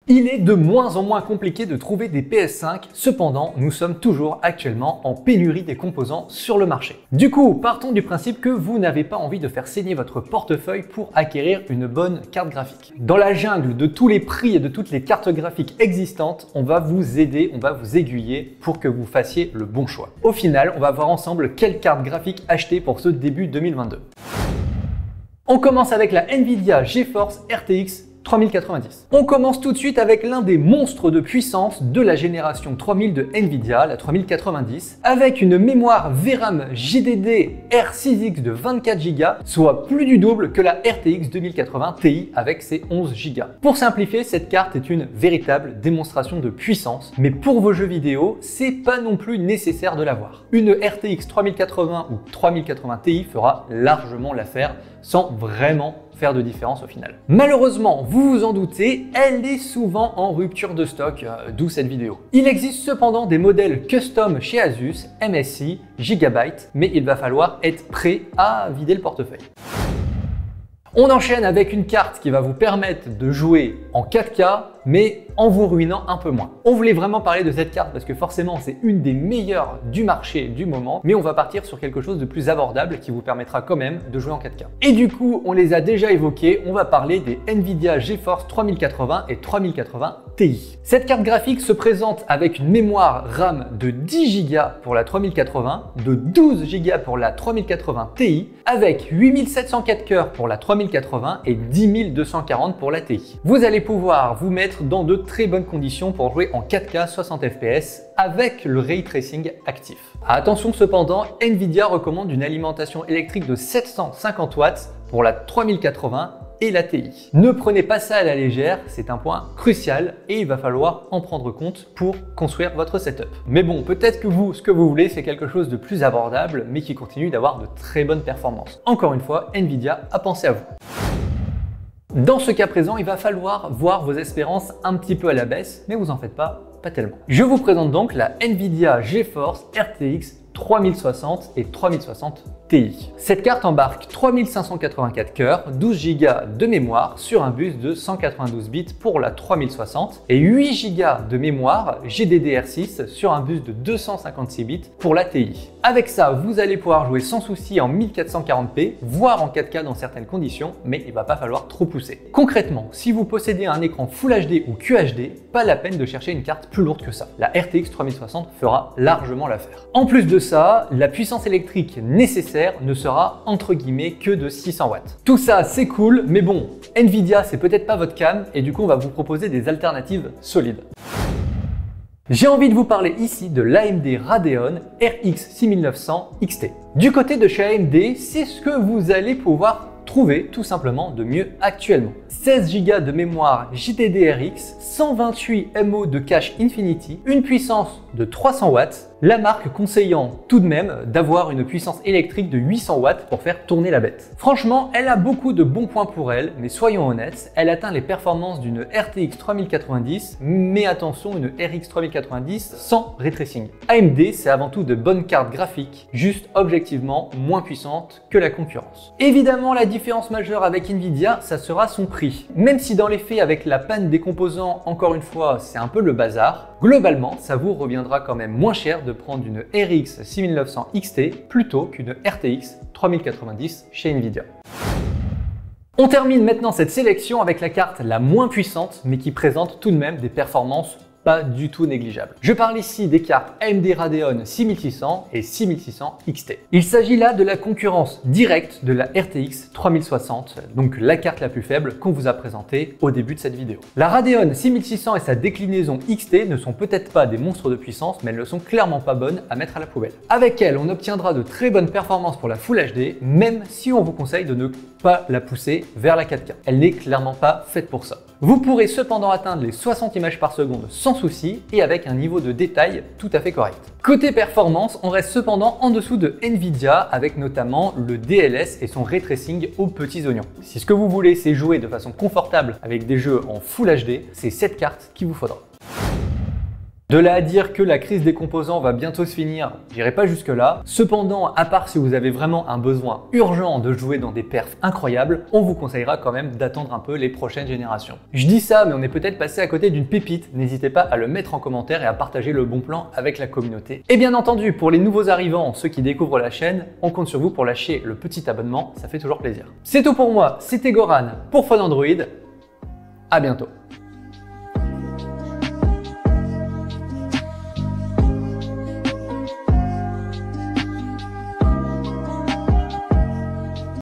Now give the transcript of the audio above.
Il est de moins en moins compliqué de trouver des PS5, cependant nous sommes toujours actuellement en pénurie des composants sur le marché. Du coup, partons du principe que vous n'avez pas envie de faire saigner votre portefeuille pour acquérir une bonne carte graphique. Dans la jungle de tous les prix et de toutes les cartes graphiques existantes, on va vous aider, on va vous aiguiller pour que vous fassiez le bon choix. Au final, on va voir ensemble quelle carte graphique acheter pour ce début 2022. On commence avec la Nvidia GeForce RTX 3090. On commence tout de suite avec l'un des monstres de puissance de la génération 3000 de Nvidia, la 3090, avec une mémoire VRAM GDD R6X de 24 Go, soit plus du double que la RTX 2080 Ti avec ses 11 Go. Pour simplifier, cette carte est une véritable démonstration de puissance, mais pour vos jeux vidéo, c'est pas non plus nécessaire de l'avoir. Une RTX 3080 ou 3080 Ti fera largement l'affaire sans vraiment faire de différence au final. Malheureusement, vous vous en doutez, elle est souvent en rupture de stock, d'où cette vidéo. Il existe cependant des modèles custom chez Asus, MSI, Gigabyte, mais il va falloir être prêt à vider le portefeuille. On enchaîne avec une carte qui va vous permettre de jouer en 4K, mais en vous ruinant un peu moins. On voulait vraiment parler de cette carte parce que forcément c'est une des meilleures du marché du moment, mais on va partir sur quelque chose de plus abordable qui vous permettra quand même de jouer en 4K. Et du coup, on les a déjà évoqués, on va parler des Nvidia GeForce 3080 et 3080 Ti. Cette carte graphique se présente avec une mémoire RAM de 10 Go pour la 3080, de 12 Go pour la 3080 Ti, avec 8704 cœurs pour la 3080 et 10240 pour la Ti. Vous allez pouvoir vous mettre dans de très bonnes conditions pour jouer en 4K 60 fps avec le ray tracing actif. Attention cependant, Nvidia recommande une alimentation électrique de 750 watts pour la 3080 et la Ti. Ne prenez pas ça à la légère, c'est un point crucial et il va falloir en prendre compte pour construire votre setup. Mais bon, peut-être que vous, ce que vous voulez, c'est quelque chose de plus abordable mais qui continue d'avoir de très bonnes performances. Encore une fois, Nvidia a pensé à vous. Dans ce cas présent, il va falloir voir vos espérances un petit peu à la baisse, mais vous en faites pas tellement. Je vous présente donc la Nvidia GeForce RTX 3060 et 3060 Ti. Cette carte embarque 3584 cœurs, 12 Go de mémoire sur un bus de 192 bits pour la 3060 et 8 Go de mémoire GDDR6 sur un bus de 256 bits pour la Ti. Avec ça, vous allez pouvoir jouer sans souci en 1440p, voire en 4K dans certaines conditions, mais il va pas falloir trop pousser. Concrètement, si vous possédez un écran Full HD ou QHD, pas la peine de chercher une carte plus lourde que ça. La RTX 3060 fera largement l'affaire. En plus de ça, la puissance électrique nécessaire ne sera entre guillemets que de 600 watts. Tout ça c'est cool, mais bon, Nvidia c'est peut-être pas votre cam et du coup on va vous proposer des alternatives solides. J'ai envie de vous parler ici de l'AMD Radeon RX 6900 XT. Du côté de chez AMD, c'est ce que vous allez pouvoir trouver tout simplement de mieux actuellement. 16 Go de mémoire GDDR6, 128 MO de cache Infinity, une puissance de 300 watts, la marque conseillant tout de même d'avoir une puissance électrique de 800 watts pour faire tourner la bête. Franchement, elle a beaucoup de bons points pour elle, mais soyons honnêtes, elle atteint les performances d'une RTX 3090, mais attention, une RX 3090 sans ray tracing. AMD, c'est avant tout de bonnes cartes graphiques, juste objectivement moins puissantes que la concurrence. Évidemment, la différence majeure avec Nvidia, ça sera son prix. Même si dans les faits, avec la panne des composants, encore une fois, c'est un peu le bazar, globalement, ça vous reviendra quand même moins cher de prendre une RX 6900 XT plutôt qu'une RTX 3090 chez Nvidia. On termine maintenant cette sélection avec la carte la moins puissante, mais qui présente tout de même des performances pas du tout négligeable. Je parle ici des cartes AMD Radeon 6600 et 6600 XT. Il s'agit là de la concurrence directe de la RTX 3060, donc la carte la plus faible qu'on vous a présentée au début de cette vidéo. La Radeon 6600 et sa déclinaison XT ne sont peut-être pas des monstres de puissance, mais elles ne sont clairement pas bonnes à mettre à la poubelle. Avec elle, on obtiendra de très bonnes performances pour la Full HD, même si on vous conseille de ne pas la pousser vers la 4K. Elle n'est clairement pas faite pour ça. Vous pourrez cependant atteindre les 60 images par seconde sans souci et avec un niveau de détail tout à fait correct. Côté performance, on reste cependant en dessous de Nvidia avec notamment le DLS et son ray tracing aux petits oignons. Si ce que vous voulez c'est jouer de façon confortable avec des jeux en Full HD, c'est cette carte qu'il vous faudra. De là à dire que la crise des composants va bientôt se finir, j'irai pas jusque là. Cependant, à part si vous avez vraiment un besoin urgent de jouer dans des perfs incroyables, on vous conseillera quand même d'attendre un peu les prochaines générations. Je dis ça, mais on est peut-être passé à côté d'une pépite. N'hésitez pas à le mettre en commentaire et à partager le bon plan avec la communauté. Et bien entendu, pour les nouveaux arrivants, ceux qui découvrent la chaîne, on compte sur vous pour lâcher le petit abonnement, ça fait toujours plaisir. C'est tout pour moi, c'était Goran pour Fun Android. À bientôt.